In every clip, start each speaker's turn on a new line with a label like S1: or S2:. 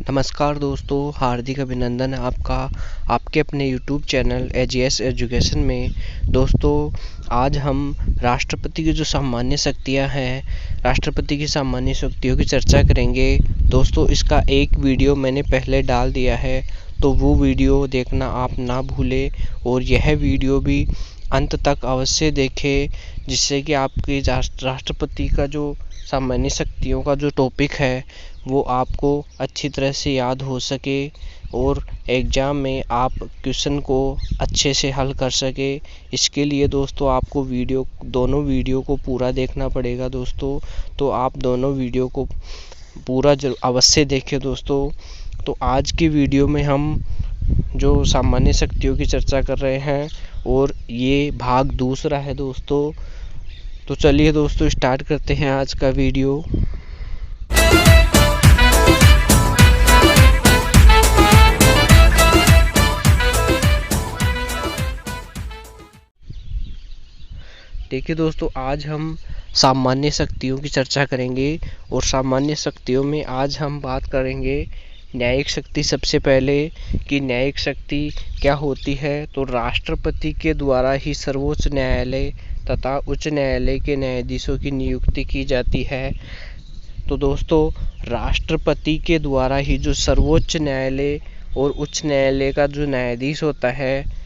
S1: नमस्कार दोस्तों, हार्दिक अभिनंदन है आपका आपके अपने YouTube चैनल एजीएस एजुकेशन में। दोस्तों, आज हम राष्ट्रपति की जो सामान्य शक्तियां हैं, राष्ट्रपति की सामान्य शक्तियों की चर्चा करेंगे। दोस्तों, इसका एक वीडियो मैंने पहले डाल दिया है, तो वो वीडियो देखना आप ना भूलें और यह वीडियो भी अंत तक अवश्य देखें, जिससे कि आपके राष्ट्रपति का जो सामान्य शक्तियों का जो टॉपिक है वो आपको अच्छी तरह से याद हो सके और एग्ज़ाम में आप क्वेश्चन को अच्छे से हल कर सके। इसके लिए दोस्तों आपको दोनों वीडियो को पूरा देखना पड़ेगा दोस्तों। तो आप दोनों वीडियो को पूरा अवश्य देखें दोस्तों। तो आज की वीडियो में हम जो सामान्य शक्तियों की चर्चा कर रहे हैं और ये भाग दूसरा है दोस्तों। तो चलिए दोस्तों स्टार्ट करते हैं आज का वीडियो। देखिए दोस्तों, आज हम सामान्य शक्तियों की चर्चा करेंगे और सामान्य शक्तियों में आज हम बात करेंगे न्यायिक शक्ति। सबसे पहले कि न्यायिक शक्ति क्या होती है, तो राष्ट्रपति के द्वारा ही सर्वोच्च न्यायालय तथा उच्च न्यायालय के न्यायाधीशों की नियुक्ति की जाती है। तो दोस्तों, राष्ट्रपति के द्वारा ही जो सर्वोच्च न्यायालय और उच्च न्यायालय का जो न्यायाधीश होता है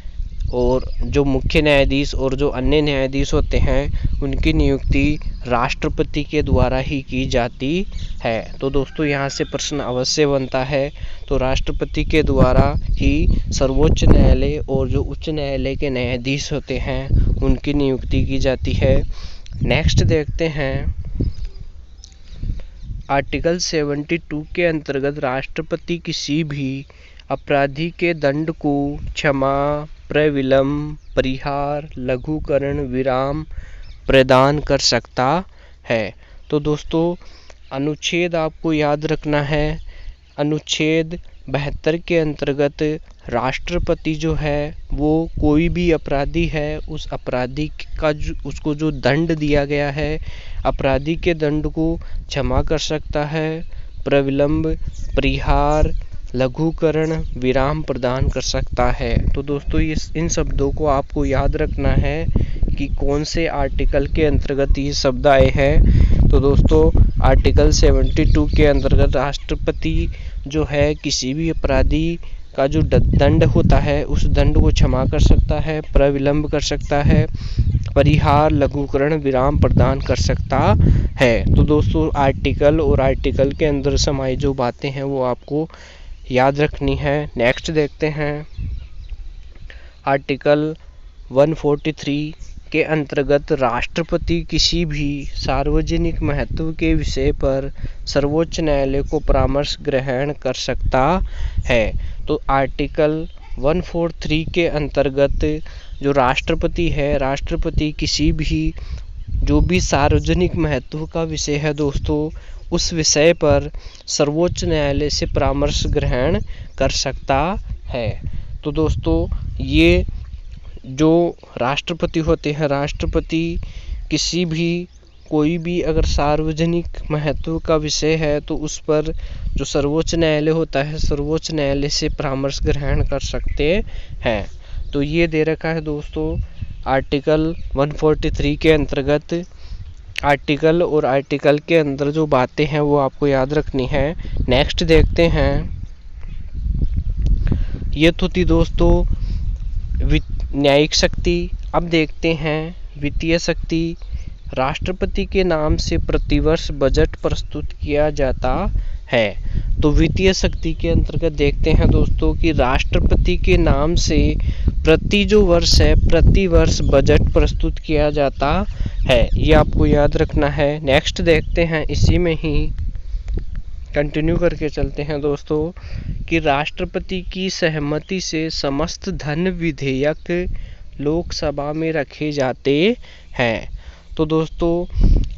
S1: और जो मुख्य न्यायाधीश और जो अन्य न्यायाधीश होते हैं उनकी नियुक्ति राष्ट्रपति के द्वारा ही की जाती है। तो दोस्तों, यहाँ से प्रश्न अवश्य बनता है। तो राष्ट्रपति के द्वारा ही सर्वोच्च न्यायालय और जो उच्च न्यायालय के न्यायाधीश होते हैं उनकी नियुक्ति की जाती है। नेक्स्ट देखते हैं, आर्टिकल 72 के अंतर्गत राष्ट्रपति किसी भी अपराधी के दंड को क्षमा, प्रविलंब, परिहार, लघुकरण, विराम प्रदान कर सकता है। तो दोस्तों, अनुच्छेद आपको याद रखना है। अनुच्छेद 72 के अंतर्गत राष्ट्रपति जो है वो कोई भी अपराधी है, उस अपराधी का उसको जो दंड दिया गया है, अपराधी के दंड को क्षमा कर सकता है, प्रविलंब, परिहार, लघुकरण, विराम प्रदान कर सकता है। तो दोस्तों, इन शब्दों को आपको याद रखना है कि कौन से आर्टिकल के अंतर्गत ये शब्द आए हैं। तो दोस्तों, आर्टिकल 72 के अंतर्गत राष्ट्रपति जो है किसी भी अपराधी का जो दंड होता है उस दंड को क्षमा कर सकता है, प्रविलंब कर सकता है, परिहार, लघुकरण, विराम प्रदान कर सकता है। तो दोस्तों, आर्टिकल और आर्टिकल के अंदर समाई जो बातें हैं वो आपको याद रखनी है। नेक्स्ट देखते हैं, आर्टिकल 143 के अंतर्गत राष्ट्रपति किसी भी सार्वजनिक महत्व के विषय पर सर्वोच्च न्यायालय को परामर्श ग्रहण कर सकता है। तो आर्टिकल 143 के अंतर्गत जो राष्ट्रपति है, राष्ट्रपति किसी भी जो भी सार्वजनिक महत्व का विषय है दोस्तों, उस विषय पर सर्वोच्च न्यायालय से परामर्श ग्रहण कर सकता है। तो दोस्तों, ये जो राष्ट्रपति होते हैं, राष्ट्रपति किसी भी कोई भी अगर सार्वजनिक महत्व का विषय है तो उस पर जो सर्वोच्च न्यायालय होता है, सर्वोच्च न्यायालय से परामर्श ग्रहण कर सकते हैं। तो ये दे रखा है दोस्तों आर्टिकल 143 के अंतर्गत। आर्टिकल और आर्टिकल के अंदर जो बातें हैं वो आपको याद रखनी है। नेक्स्ट देखते हैं, ये तो थी दोस्तों न्यायिक शक्ति। अब देखते हैं वित्तीय शक्ति। राष्ट्रपति के नाम से प्रतिवर्ष बजट प्रस्तुत किया जाता है। तो वित्तीय शक्ति के अंतर्गत देखते हैं दोस्तों कि राष्ट्रपति के नाम से प्रति वर्ष बजट प्रस्तुत किया जाता है। ये आपको याद रखना है। नेक्स्ट देखते हैं, इसी में ही कंटिन्यू करके चलते हैं दोस्तों कि राष्ट्रपति की सहमति से समस्त धन विधेयक लोकसभा में रखे जाते हैं। तो दोस्तों,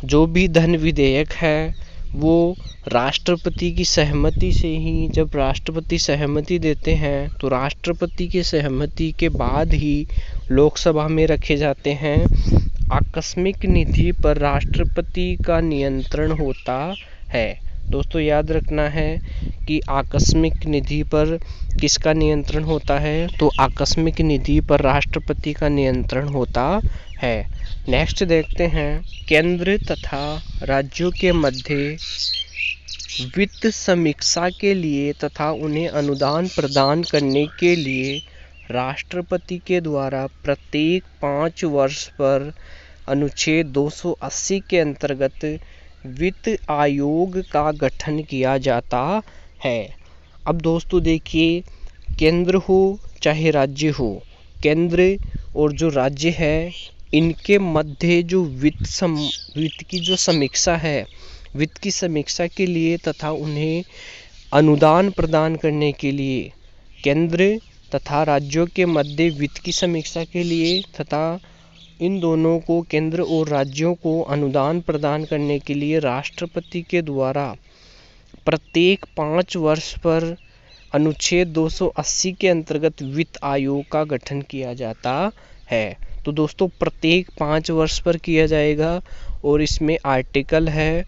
S1: जो भी धन विधेयक है वो राष्ट्रपति की सहमति से ही, जब राष्ट्रपति सहमति देते हैं तो राष्ट्रपति की सहमति के बाद ही लोकसभा में रखे जाते हैं। आकस्मिक निधि पर राष्ट्रपति का नियंत्रण होता है। दोस्तों, याद रखना है कि आकस्मिक निधि पर किसका नियंत्रण होता है, तो आकस्मिक निधि पर राष्ट्रपति का नियंत्रण होता है। नेक्स्ट देखते हैं, केंद्र तथा राज्यों के मध्य वित्त समीक्षा के लिए तथा उन्हें अनुदान प्रदान करने के लिए राष्ट्रपति के द्वारा प्रत्येक 5 वर्ष पर अनुच्छेद 280 के अंतर्गत वित्त आयोग का गठन किया जाता है। अब दोस्तों देखिए, केंद्र हो चाहे राज्य हो, केंद्र और जो राज्य है इनके मध्य जो वित्त की जो समीक्षा है, वित्त की समीक्षा के लिए तथा उन्हें अनुदान प्रदान करने के लिए, केंद्र तथा राज्यों के मध्य वित्त की समीक्षा के लिए तथा इन दोनों को, केंद्र और राज्यों को अनुदान प्रदान करने के लिए राष्ट्रपति के द्वारा प्रत्येक 5 वर्ष पर अनुच्छेद 280 के अंतर्गत वित्त आयोग का गठन किया जाता है। तो दोस्तों प्रत्येक 5 वर्ष पर किया जाएगा और इसमें आर्टिकल है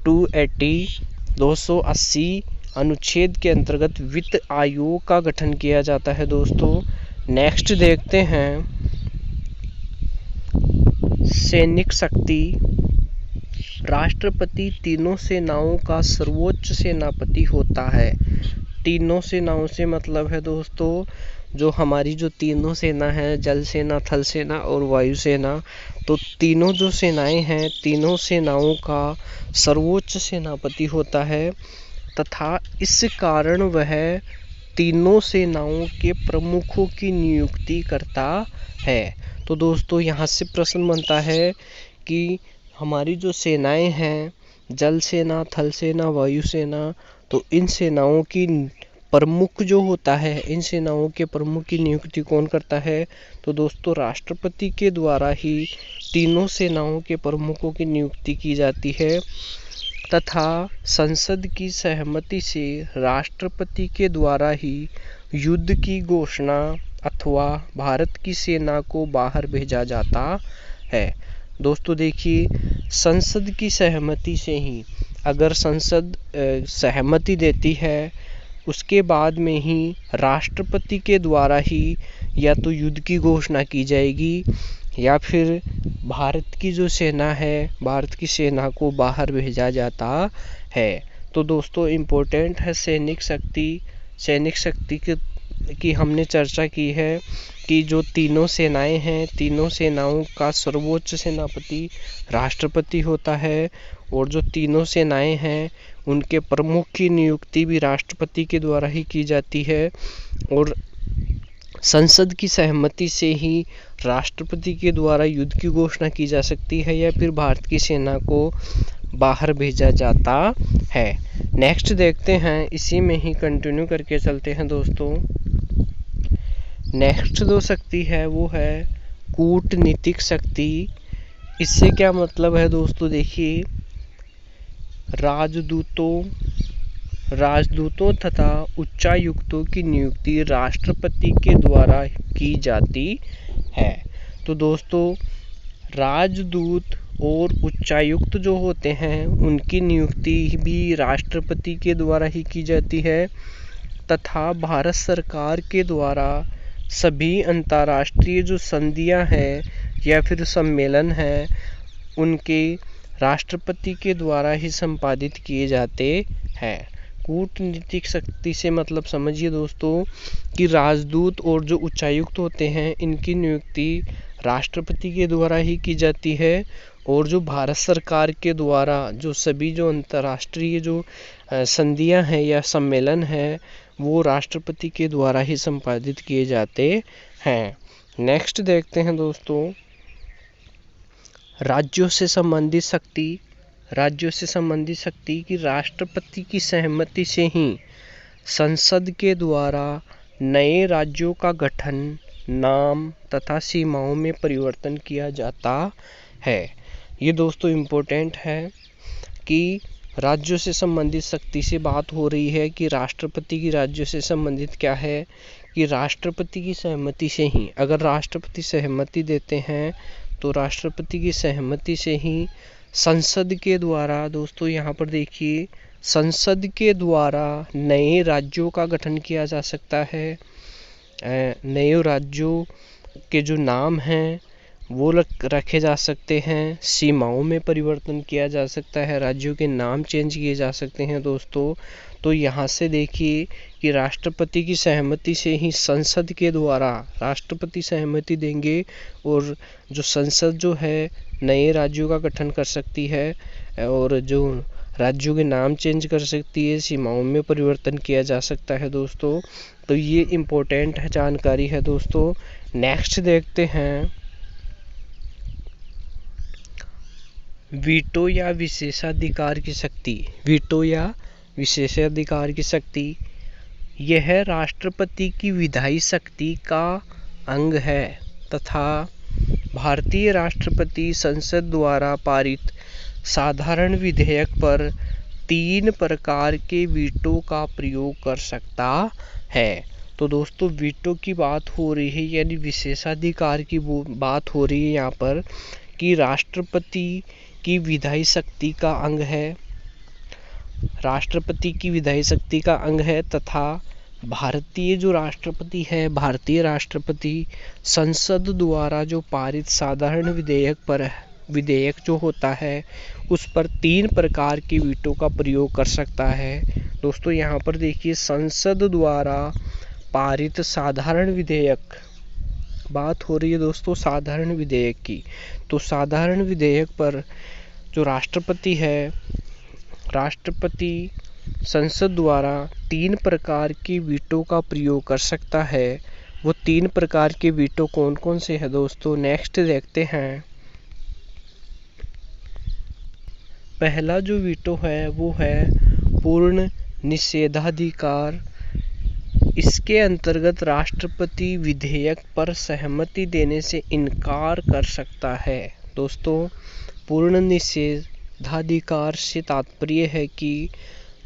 S1: 280 280 अनुच्छेद के अंतर्गत वित्त आयोग का गठन किया जाता है। दोस्तों नेक्स्ट देखते हैं, सैनिक शक्ति। राष्ट्रपति तीनों सेनाओं का सर्वोच्च सेनापति होता है। तीनों सेनाओं से मतलब है दोस्तों जो हमारी जो तीनों सेना है, जल सेना, थल सेना और वायु सेना, तो तीनों जो सेनाएं हैं, तीनों सेनाओं का सर्वोच्च सेनापति होता है तथा इस कारण वह तीनों सेनाओं के प्रमुखों की नियुक्ति करता है। तो दोस्तों यहाँ से प्रश्न बनता है कि हमारी जो सेनाएं हैं, जल सेना, थल सेना, वायु सेना, तो इन सेनाओं की प्रमुख जो होता है, इन सेनाओं के प्रमुख की नियुक्ति कौन करता है, तो दोस्तों राष्ट्रपति के द्वारा ही तीनों सेनाओं के प्रमुखों की नियुक्ति की जाती है तथा संसद की सहमति से राष्ट्रपति के द्वारा ही युद्ध की घोषणा अथवा भारत की सेना को बाहर भेजा जाता है। दोस्तों देखिए, संसद की सहमति से ही, अगर संसद सहमति देती है उसके बाद में ही राष्ट्रपति के द्वारा ही या तो युद्ध की घोषणा की जाएगी या फिर भारत की जो सेना है, भारत की सेना को बाहर भेजा जाता है। तो दोस्तों इम्पोर्टेंट है सैनिक शक्ति। सैनिक शक्ति की हमने चर्चा की है कि जो तीनों सेनाएं हैं, तीनों सेनाओं का सर्वोच्च सेनापति राष्ट्रपति होता है और जो तीनों सेनाएं हैं उनके प्रमुख की नियुक्ति भी राष्ट्रपति के द्वारा ही की जाती है और संसद की सहमति से ही राष्ट्रपति के द्वारा युद्ध की घोषणा की जा सकती है या फिर भारत की सेना को बाहर भेजा जाता है। नेक्स्ट देखते हैं, इसी में ही कंटिन्यू करके चलते हैं दोस्तों। नेक्स्ट जो शक्ति है वो है कूटनीतिक शक्ति। इससे क्या मतलब है दोस्तों, देखिए राजदूतों तथा उच्चायुक्तों की नियुक्ति राष्ट्रपति के द्वारा की जाती है। तो दोस्तों राजदूत और उच्चायुक्त जो होते हैं उनकी नियुक्ति भी राष्ट्रपति के द्वारा ही की जाती है तथा भारत सरकार के द्वारा सभी अंतर्राष्ट्रीय जो संधियां हैं या फिर सम्मेलन हैं उनके राष्ट्रपति के द्वारा ही संपादित किए जाते हैं। कूटनीतिक शक्ति से मतलब समझिए दोस्तों कि राजदूत और जो उच्चायुक्त होते हैं इनकी नियुक्ति राष्ट्रपति के द्वारा ही की जाती है और जो भारत सरकार के द्वारा जो सभी जो अंतर्राष्ट्रीय जो संधियां हैं या सम्मेलन हैं वो राष्ट्रपति के द्वारा ही संपादित किए जाते हैं। नेक्स्ट देखते हैं दोस्तों, राज्यों से संबंधित शक्ति। राज्यों से संबंधित शक्ति की राष्ट्रपति की सहमति से ही संसद के द्वारा नए राज्यों का गठन, नाम तथा सीमाओं में परिवर्तन किया जाता है। ये दोस्तों इम्पोर्टेंट है कि राज्यों से संबंधित शक्ति से बात हो रही है कि राष्ट्रपति की राज्यों से संबंधित क्या है कि राष्ट्रपति की सहमति से ही, अगर राष्ट्रपति सहमति देते हैं तो राष्ट्रपति की सहमति से ही संसद के द्वारा, दोस्तों यहाँ पर देखिए संसद के द्वारा नए राज्यों का गठन किया जा सकता है। नए राज्यों के जो नाम हैं वो रखे जा सकते हैं। सीमाओं में परिवर्तन किया जा सकता है, राज्यों के नाम चेंज किए जा सकते हैं दोस्तों। तो यहाँ से देखिए कि राष्ट्रपति की सहमति से ही संसद के द्वारा राष्ट्रपति सहमति देंगे और जो संसद जो है नए राज्यों का गठन कर सकती है और जो राज्यों के नाम चेंज कर सकती है, सीमाओं में परिवर्तन किया जा सकता है दोस्तों। तो ये इम्पोर्टेंट है जानकारी है दोस्तों। नेक्स्ट देखते हैं वीटो या विशेषाधिकार की शक्ति। वीटो या विशेषाधिकार की शक्ति यह राष्ट्रपति की विधायी शक्ति का अंग है तथा भारतीय राष्ट्रपति संसद द्वारा पारित साधारण विधेयक पर 3 प्रकार के वीटो का प्रयोग कर सकता है। तो दोस्तों वीटो की बात हो रही है, यानी विशेषाधिकार की बात हो रही है यहाँ पर कि राष्ट्रपति की विधायी शक्ति का अंग है, राष्ट्रपति की विधायी शक्ति का अंग है तथा भारतीय जो राष्ट्रपति है, भारतीय राष्ट्रपति संसद द्वारा जो पारित साधारण विधेयक जो होता है उस पर 3 प्रकार के वीटो का प्रयोग कर सकता है। दोस्तों यहाँ पर देखिए संसद द्वारा पारित साधारण विधेयक बात हो रही है दोस्तों, साधारण विधेयक की। तो साधारण विधेयक पर जो राष्ट्रपति है, राष्ट्रपति संसद द्वारा 3 प्रकार के वीटो का प्रयोग कर सकता है। वो 3 प्रकार के वीटो कौन कौन से हैं दोस्तों, नेक्स्ट देखते हैं। पहला जो वीटो है वो है पूर्ण निषेधाधिकार। इसके अंतर्गत राष्ट्रपति विधेयक पर सहमति देने से इनकार कर सकता है। दोस्तों पूर्ण निषेधाधिकार से तात्पर्य है कि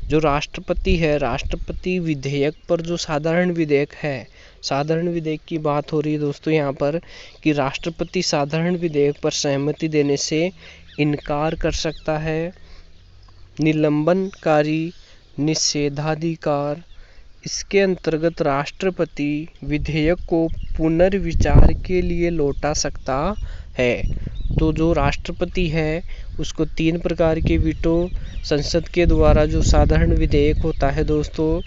S1: जो राष्ट्रपति है, राष्ट्रपति विधेयक पर जो साधारण विधेयक है, साधारण विधेयक की बात हो रही है दोस्तों यहाँ पर कि राष्ट्रपति साधारण विधेयक पर सहमति देने से इनकार कर सकता है। निलंबनकारी निषेधाधिकार, इसके अंतर्गत राष्ट्रपति विधेयक को पुनर्विचार के लिए लौटा सकता है। तो जो राष्ट्रपति है उसको 3 प्रकार के वीटो संसद के द्वारा जो साधारण विधेयक होता है दोस्तों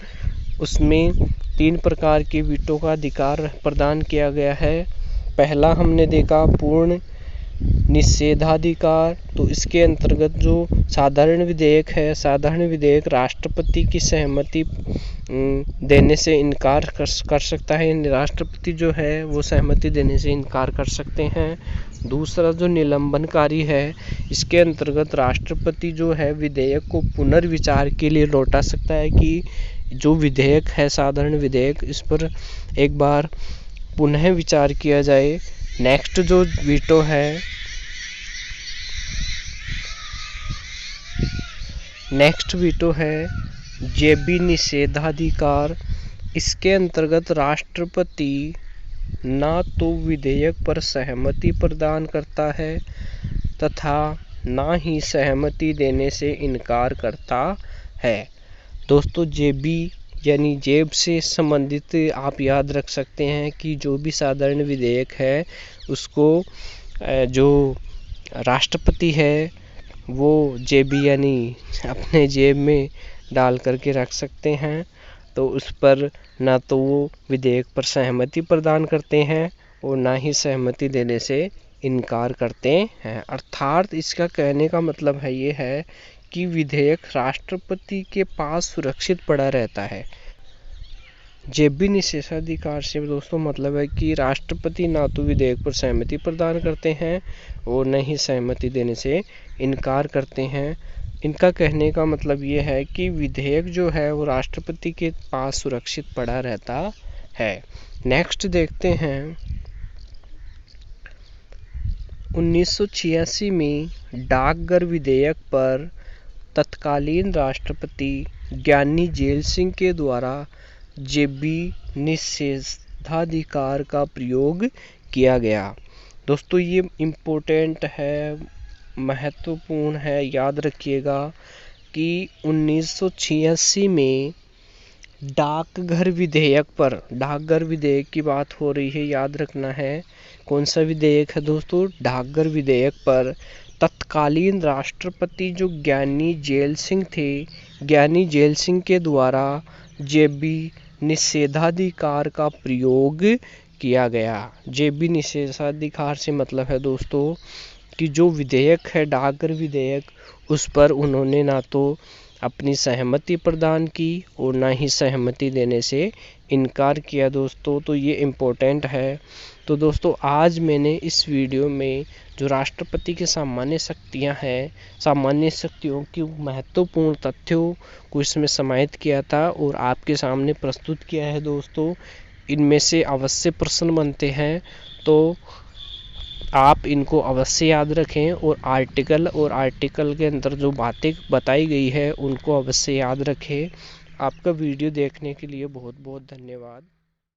S1: उसमें 3 प्रकार के वीटो का अधिकार प्रदान किया गया है। पहला हमने देखा पूर्ण निषेधाधिकार। तो इसके अंतर्गत जो साधारण विधेयक है, साधारण विधेयक राष्ट्रपति की सहमति देने से इनकार कर सकता है, राष्ट्रपति जो है वो सहमति देने से इनकार कर सकते हैं। दूसरा जो निलंबनकारी है, इसके अंतर्गत राष्ट्रपति जो है विधेयक को पुनर्विचार के लिए लौटा सकता है कि जो विधेयक है साधारण विधेयक इस पर एक बार पुनः विचार किया जाए। नेक्स्ट जो वीटो है, नेक्स्ट वीटो है जेबी निषेधाधिकार। इसके अंतर्गत राष्ट्रपति ना तो विधेयक पर सहमति प्रदान करता है तथा ना ही सहमति देने से इनकार करता है। दोस्तों जेबी यानी जेब से संबंधित आप याद रख सकते हैं कि जो भी साधारण विधेयक है उसको जो राष्ट्रपति है वो जेबी यानी अपने जेब में डाल करके रख सकते हैं। तो उस पर ना तो वो विधेयक पर सहमति प्रदान करते हैं और ना ही सहमति देने से इनकार करते हैं। अर्थात इसका कहने का मतलब है ये है कि विधेयक राष्ट्रपति के पास सुरक्षित पड़ा रहता है। जेबी निषेधाधिकार से दोस्तों मतलब है कि राष्ट्रपति ना तो विधेयक पर सहमति प्रदान करते हैं और न ही सहमति देने से इनकार करते हैं। इनका कहने का मतलब ये है कि विधेयक जो है वो राष्ट्रपति के पास सुरक्षित पड़ा रहता है। नेक्स्ट देखते हैं 1986 में डाकघर विधेयक पर तत्कालीन राष्ट्रपति ज्ञानी जेल सिंह के द्वारा जेबी निषेधाधिकार का प्रयोग किया गया। दोस्तों ये इम्पोर्टेंट है, महत्वपूर्ण है, याद रखिएगा कि 1986 में डाकघर विधेयक की बात हो रही है, याद रखना है। कौन सा विधेयक है दोस्तों? डाकघर विधेयक पर तत्कालीन राष्ट्रपति जो ज्ञानी जेल सिंह थे, ज्ञानी जेल सिंह के द्वारा जेबी निषेधाधिकार का प्रयोग किया गया। जेबी निषेधाधिकार से मतलब है दोस्तों कि जो विधेयक है डाकघर विधेयक, उस पर उन्होंने ना तो अपनी सहमति प्रदान की और ना ही सहमति देने से इनकार किया दोस्तों। तो ये इम्पोर्टेंट है। तो दोस्तों आज मैंने इस वीडियो में जो राष्ट्रपति की सामान्य शक्तियां हैं, सामान्य शक्तियों की महत्वपूर्ण तथ्यों को इसमें समाहित किया था और आपके सामने प्रस्तुत किया है दोस्तों। इनमें से अवश्य प्रश्न बनते हैं, तो आप इनको अवश्य याद रखें और आर्टिकल के अंदर जो बातें बताई गई है उनको अवश्य याद रखें। आपका वीडियो देखने के लिए बहुत बहुत धन्यवाद।